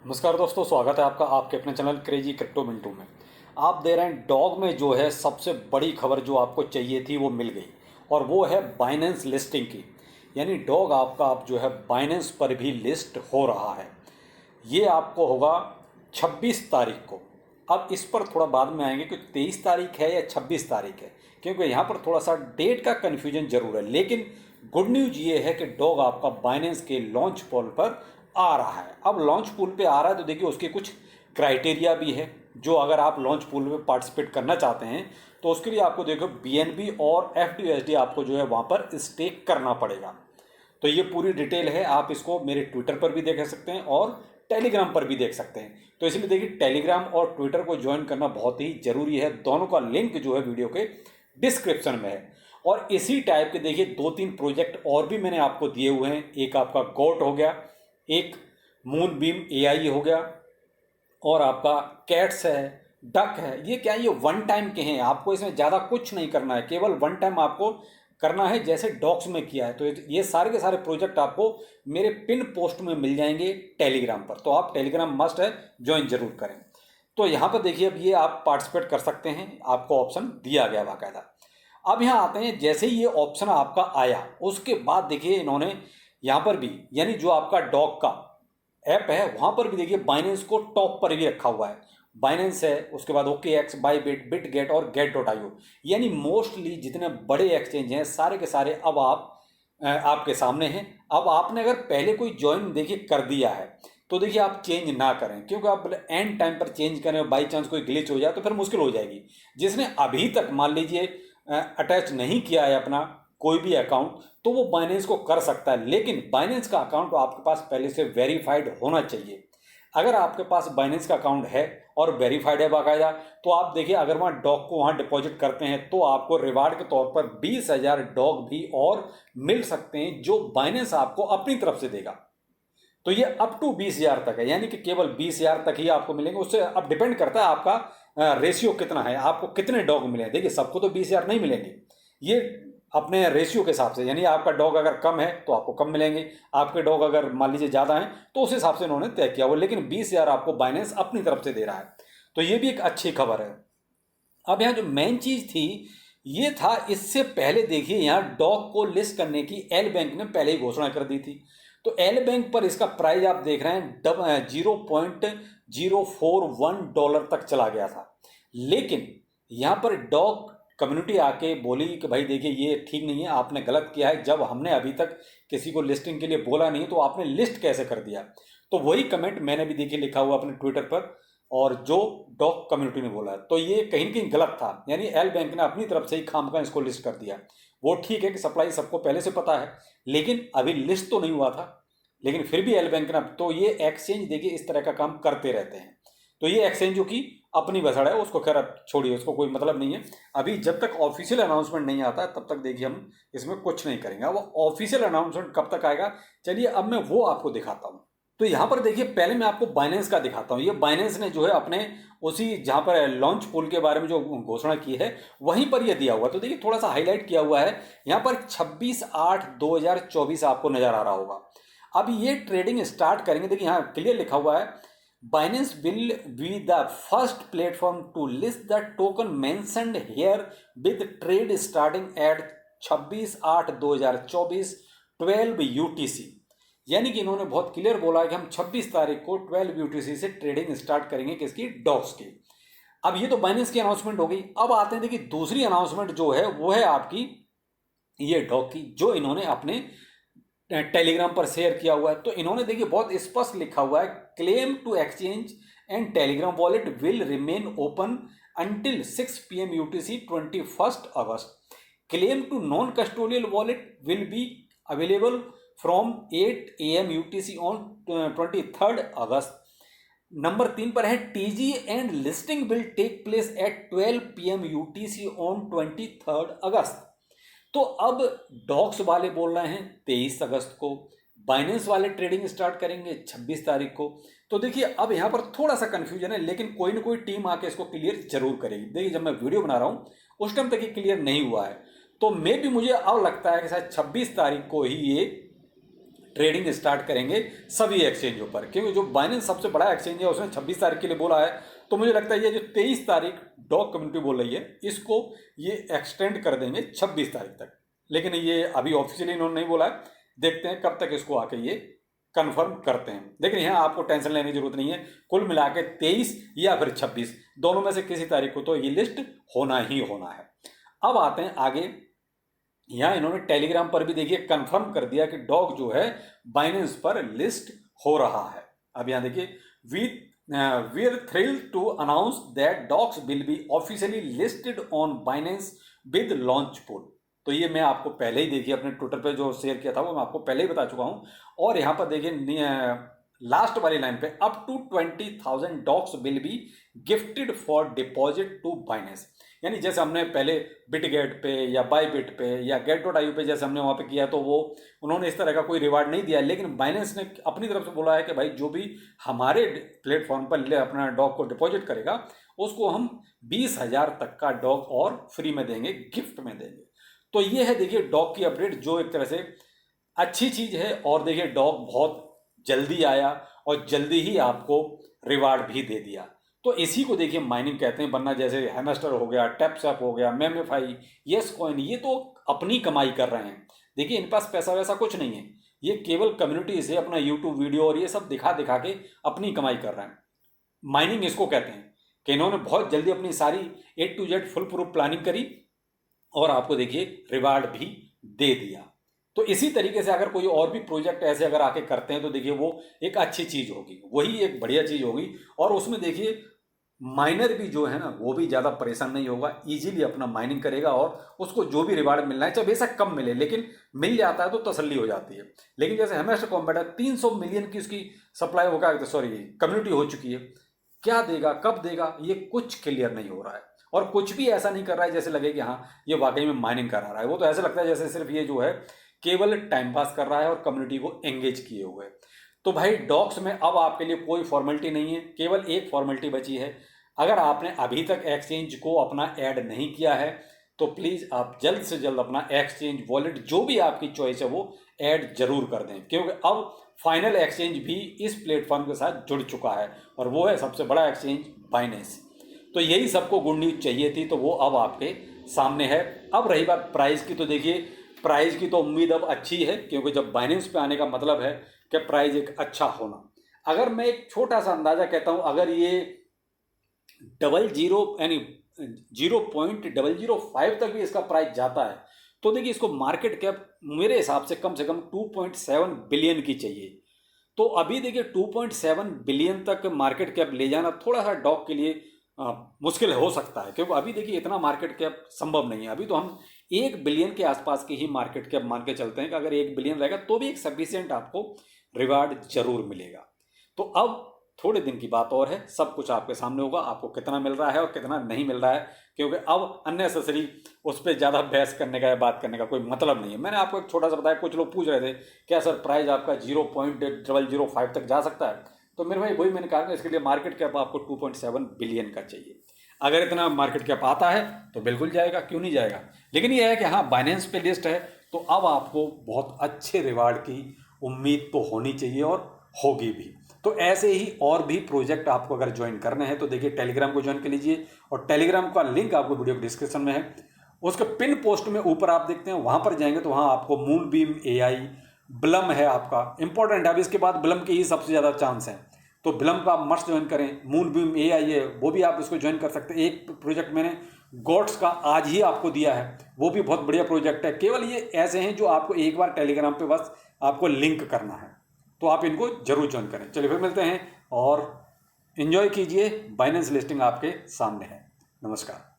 नमस्कार दोस्तों, स्वागत है आपका आपके अपने चैनल क्रेजी क्रिप्टो मिंटू में। आप दे रहे हैं डॉग में जो है सबसे बड़ी खबर जो आपको चाहिए थी वो मिल गई, और वो है बाइनेंस लिस्टिंग की। यानी डॉग आपका आप जो है बाइनेंस पर भी लिस्ट हो रहा है। ये आपको होगा 26 तारीख को। अब इस पर थोड़ा बाद में आएंगे कि 23 तारीख है या 26 तारीख है, क्योंकि यहाँ पर थोड़ा सा डेट का कन्फ्यूजन जरूर है। लेकिन गुड न्यूज ये है कि डॉग आपका बाइनेंस के लॉन्च पोल पर आ रहा है। अब लॉन्च पूल पे आ रहा है तो देखिए उसके कुछ क्राइटेरिया भी है, जो अगर आप लॉन्च पूल में पार्टिसिपेट करना चाहते हैं तो उसके लिए आपको देखो BNB और FUSD आपको जो है वहाँ पर स्टेक करना पड़ेगा। तो ये पूरी डिटेल है, आप इसको मेरे ट्विटर पर भी देख सकते हैं और टेलीग्राम पर भी देख सकते हैं। तो इसलिए देखिए टेलीग्राम और ट्विटर को ज्वाइन करना बहुत ही ज़रूरी है। दोनों का लिंक जो है वीडियो के डिस्क्रिप्शन में है। और इसी टाइप के देखिए 2-3 प्रोजेक्ट और भी मैंने आपको दिए हुए हैं। एक आपका गोट हो गया, एक मून बीम AI हो गया, और आपका कैट्स है, डक है। ये क्या है, ये वन टाइम के हैं, आपको इसमें ज़्यादा कुछ नहीं करना है, केवल वन टाइम आपको करना है जैसे डॉक्स में किया है। तो ये सारे के सारे प्रोजेक्ट आपको मेरे पिन पोस्ट में मिल जाएंगे टेलीग्राम पर। तो आप टेलीग्राम मस्ट है, ज्वाइन जरूर करें। तो यहाँ पर देखिए अब ये आप पार्टिसिपेट कर सकते हैं, आपको ऑप्शन दिया गया बाकायदा। अब यहाँ आते हैं, जैसे ही ये ऑप्शन आपका आया उसके बाद देखिए इन्होंने यहाँ पर भी, यानी जो आपका डॉग का ऐप है वहाँ पर भी देखिए बाइनेंस को टॉप पर भी रखा हुआ है। बाइनेंस है, उसके बाद OKX, बाईबिट, बिटगेट और get.io। यानी मोस्टली जितने बड़े एक्सचेंज हैं सारे के सारे अब आपके सामने हैं। अब आपने अगर पहले कोई ज्वाइन देखिए कर दिया है तो देखिए आप चेंज ना करें, क्योंकि आप एंड टाइम पर चेंज करें, बाई चांस कोई ग्लिच हो जाए तो फिर मुश्किल हो जाएगी। जिसने अभी तक मान लीजिए अटैच नहीं किया है अपना कोई भी अकाउंट, तो वो बाइनेंस को कर सकता है। लेकिन बाइनेंस का अकाउंट आपके पास पहले से वेरीफाइड होना चाहिए। अगर आपके पास बाइनेंस का अकाउंट है और वेरीफाइड है बाकायदा, तो आप देखिए अगर वहाँ डॉग को वहाँ डिपॉजिट करते हैं तो आपको रिवार्ड के तौर पर 20,000 डॉग भी और मिल सकते हैं, जो बाइनेंस आपको अपनी तरफ से देगा। तो ये अप टू 20,000 तक है, यानी कि केवल 20,000 तक ही आपको मिलेंगे। उससे अब डिपेंड करता है आपका रेशियो कितना है, आपको कितने डॉग मिले। देखिए सबको तो 20,000 नहीं मिलेंगे, ये अपने रेशियो के हिसाब से। यानी आपका डॉग अगर कम है तो आपको कम मिलेंगे, आपके डॉग अगर मान लीजिए ज़्यादा हैं तो उस हिसाब से इन्होंने तय किया वो। लेकिन 20,000 आपको बाइनेंस अपनी तरफ से दे रहा है, तो ये भी एक अच्छी खबर है। अब यहाँ जो मेन चीज़ थी ये था, इससे पहले देखिए यहाँ डॉग को लिस्ट करने की एल बैंक ने पहले ही घोषणा कर दी थी। तो एल बैंक पर इसका प्राइस आप देख रहे हैं 0.041 डॉलर तक चला गया था। लेकिन यहाँ पर डॉग कम्युनिटी आके बोली कि भाई देखिए ये ठीक नहीं है, आपने गलत किया है। जब हमने अभी तक किसी को लिस्टिंग के लिए बोला नहीं तो आपने लिस्ट कैसे कर दिया। तो वही कमेंट मैंने भी देखिए लिखा हुआ अपने ट्विटर पर, और जो डॉग कम्युनिटी ने बोला, तो ये कहीं ना कहीं गलत था। यानी एल बैंक ने अपनी तरफ से ही खामखा इसको लिस्ट कर दिया। वो ठीक है कि सप्लाई सबको पहले से पता है, लेकिन अभी लिस्ट तो नहीं हुआ था। लेकिन फिर भी एल बैंक ने, तो ये एक्सचेंज देखिए इस तरह का काम करते रहते हैं। तो ये एक्सचेंजों की अपनी बसड़ है, उसको खैर अब छोड़िए, उसको कोई मतलब नहीं है। अभी जब तक ऑफिशियल अनाउंसमेंट नहीं आता तब तक देखिए हम इसमें कुछ नहीं करेंगे। अब ऑफिशियल अनाउंसमेंट कब तक आएगा, चलिए अब मैं वो आपको दिखाता हूँ। तो यहाँ पर देखिए पहले मैं आपको बाइनेंस का दिखाता हूँ। ये बाइनेंस ने जो है अपने उसी जहाँ पर लॉन्च पूल के बारे में जो घोषणा की है वहीं पर ये दिया हुआ। तो देखिए थोड़ा सा हाईलाइट किया हुआ है यहाँ पर 26/8/2024 आपको नजर आ रहा होगा। अब ये ट्रेडिंग स्टार्ट करेंगे, देखिए यहाँ क्लियर लिखा हुआ है, Binance will be the first platform to list the token mentioned here with trade starting at 26/8/2024 12 UTC। यानी कि इन्होंने बहुत क्लियर बोला है कि हम 26 तारीख को 12 UTC से ट्रेडिंग स्टार्ट करेंगे किसकी, डॉग्स की। अब ये तो बाइनेंस की अनाउंसमेंट हो गई। अब आते हैं देखिए दूसरी अनाउंसमेंट जो है वो है आपकी ये डॉग की, जो इन्होंने अपने टेलीग्राम पर शेयर किया हुआ है। तो इन्होंने देखिए बहुत स्पष्ट लिखा हुआ है, claim to exchange and Telegram wallet will remain open until 6 PM UTC 21 August. Claim to non custodial wallet will be available from 8 AM UTC on 23 August. Number 3 पर है, TG and listing will take place at 12 PM UTC on 23 August. तो अब docs वाले बोल रहे हैं 23 अगस्त को, Binance वाले ट्रेडिंग स्टार्ट करेंगे 26 तारीख को। तो देखिए अब यहाँ पर थोड़ा सा कंफ्यूजन है, लेकिन कोई ना कोई टीम आके इसको क्लियर जरूर करेगी। देखिए जब मैं वीडियो बना रहा हूँ उस टाइम तक ये क्लियर नहीं हुआ है, तो मे भी मुझे अब लगता है कि शायद 26 तारीख को ही ये ट्रेडिंग स्टार्ट करेंगे सभी एक्सचेंजों पर, क्योंकि जो बाइनेंस सबसे बड़ा एक्सचेंज है उसने 26 तारीख के लिए बोला है। तो मुझे लगता है ये जो 23 तारीख डॉग कम्युनिटी बोल रही है इसको ये एक्सटेंड कर देंगे 26 तारीख तक, लेकिन ये अभी ऑफिशियली इन्होंने नहीं बोला है। देखते हैं कब तक इसको आके ये कंफर्म करते हैं। लेकिन यहाँ आपको टेंशन लेने की जरूरत नहीं है, कुल मिला के 23 या फिर 26 दोनों में से किसी तारीख को तो ये लिस्ट होना ही होना है। अब आते हैं आगे। यहाँ इन्होंने टेलीग्राम पर भी देखिए कंफर्म कर दिया कि डॉग जो है बाइनेंस पर लिस्ट हो रहा है। अब यहाँ देखिए we are thrilled to announce that dogs will be officially listed on Binance with launch pool. तो ये मैं आपको पहले ही देखिए अपने ट्विटर पे जो शेयर किया था वो मैं आपको पहले ही बता चुका हूँ। और यहाँ पर देखिए लास्ट वाली लाइन पे up to 20,000 dogs will be gifted for deposit to Binance. यानी जैसे हमने पहले बिटगेट पे या बाईबिट पे या get.io पे जैसे हमने वहाँ पे किया तो वो उन्होंने इस तरह का कोई रिवार्ड नहीं दिया, लेकिन बाइनेंस ने अपनी तरफ से बोला है कि भाई जो भी हमारे प्लेटफॉर्म पर अपना डॉग को डिपॉजिट करेगा उसको हम 20,000 तक का डॉग और फ्री में देंगे, गिफ्ट में देंगे। तो ये है देखिए डॉग की अपडेट, जो एक तरह से अच्छी चीज़ है। और देखिए डॉग बहुत जल्दी आया और जल्दी ही आपको रिवार्ड भी दे दिया। तो इसी को देखिए माइनिंग कहते हैं, वरना जैसे हैमस्टर हो गया, टैपसैप हो गया, मेमेफाई, येस कॉइन, ये तो अपनी कमाई कर रहे हैं। देखिए इन पास पैसा वैसा कुछ नहीं है, ये केवल कम्युनिटी से अपना यूट्यूब वीडियो और ये सब दिखा दिखा के अपनी कमाई कर रहे हैं। माइनिंग इसको कहते हैं कि इन्होंने बहुत जल्दी अपनी सारी A to Z full proof planning करी और आपको देखिए रिवार्ड भी दे दिया। तो इसी तरीके से अगर कोई और भी प्रोजेक्ट ऐसे अगर आके करते हैं तो देखिए वो एक अच्छी चीज़ होगी, वही एक बढ़िया चीज़ होगी। और उसमें देखिए माइनर भी जो है ना वो भी ज़्यादा परेशान नहीं होगा, इजीली अपना माइनिंग करेगा और उसको जो भी रिवार्ड मिलना है चाहे बेशक कम मिले लेकिन मिल जाता है तो तसल्ली हो जाती है। लेकिन जैसे हैमस्टर कॉम्बैट है 300 मिलियन की उसकी सप्लाई होगा, सॉरी कम्युनिटी हो चुकी है, क्या देगा कब देगा ये कुछ क्लियर नहीं हो रहा है। और कुछ भी ऐसा नहीं कर रहा है जैसे लगे कि हाँ ये वाकई में माइनिंग करा रहा है। वो तो ऐसा लगता है जैसे सिर्फ ये जो है केवल टाइम पास कर रहा है और कम्युनिटी को एंगेज किए हुए। तो भाई डॉक्स में अब आपके लिए कोई फॉर्मेलिटी नहीं है, केवल एक फॉर्मेलिटी बची है। अगर आपने अभी तक एक्सचेंज को अपना ऐड नहीं किया है तो प्लीज़ आप जल्द से जल्द अपना एक्सचेंज वॉलेट जो भी आपकी चॉइस है वो ऐड जरूर कर दें, क्योंकि अब फाइनल एक्सचेंज भी इस प्लेटफॉर्म के साथ जुड़ चुका है और वो है सबसे बड़ा एक्सचेंज बाइनेंस। तो यही सबको गुड न्यूज़ चाहिए थी, तो वो अब आपके सामने है। अब रही बात प्राइस की, तो देखिए प्राइस की तो उम्मीद अब अच्छी है, क्योंकि जब बाइनेंस पे आने का मतलब है कि प्राइस एक अच्छा होना। अगर मैं एक छोटा सा अंदाज़ा कहता हूँ, अगर ये 00 यानी 0.005 तक भी इसका प्राइस जाता है तो देखिए इसको मार्केट कैप मेरे हिसाब से कम 2.7 बिलियन की चाहिए। तो अभी देखिए 2.7 बिलियन तक मार्केट कैप ले जाना थोड़ा सा डॉग के लिए मुश्किल हो सकता है, क्योंकि अभी देखिए इतना मार्केट कैप संभव नहीं है। अभी तो हम 1 बिलियन के आसपास की ही मार्केट कैप मान के चलते हैं कि अगर 1 बिलियन रहेगा तो भी एक सफिशिएंट आपको रिवार्ड जरूर मिलेगा। तो अब थोड़े दिन की बात और है, सब कुछ आपके सामने होगा, आपको कितना मिल रहा है और कितना नहीं मिल रहा है, क्योंकि अब अननेसेसरी उस पर ज़्यादा बहस करने का या बात करने का कोई मतलब नहीं है। मैंने आपको एक छोटा सा बताया, कुछ लोग पूछ रहे थे क्या सर प्राइस आपका 0.005 तक जा सकता है, तो मेरे भाई वही मैंने कहा कि इसके लिए मार्केट कैप आपको 2.7 बिलियन का चाहिए। अगर इतना मार्केट कैप आता है तो बिल्कुल जाएगा, क्यों नहीं जाएगा। लेकिन यह है कि हाँ बाइनेंस पे लिस्ट है तो अब आपको बहुत अच्छे रिवार्ड की उम्मीद तो होनी चाहिए और होगी भी। तो ऐसे ही और भी प्रोजेक्ट आपको अगर ज्वाइन करने हैं तो देखिए टेलीग्राम को ज्वाइन कर लीजिए, और टेलीग्राम का लिंक आपको वीडियो डिस्क्रिप्शन में है। उसके पिन पोस्ट में ऊपर आप देखते हैं, वहाँ पर जाएंगे तो वहाँ आपको मूनबीम AI, ब्लम है आपका इंपॉर्टेंट है, अब इसके बाद ब्लम के ही सबसे ज़्यादा चांस हैं, तो ब्लम का आप मस्ट ज्वाइन करें। मूनबीम AI है वो भी आप इसको ज्वाइन कर सकते हैं। एक प्रोजेक्ट मैंने गॉड्स का आज ही आपको दिया है, वो भी बहुत बढ़िया प्रोजेक्ट है। केवल ये ऐसे हैं जो आपको एक बार टेलीग्राम पे बस आपको लिंक करना है, तो आप इनको जरूर ज्वाइन करें। चलिए फिर मिलते हैं और एंजॉय कीजिए, बाइनेंस लिस्टिंग आपके सामने है। नमस्कार।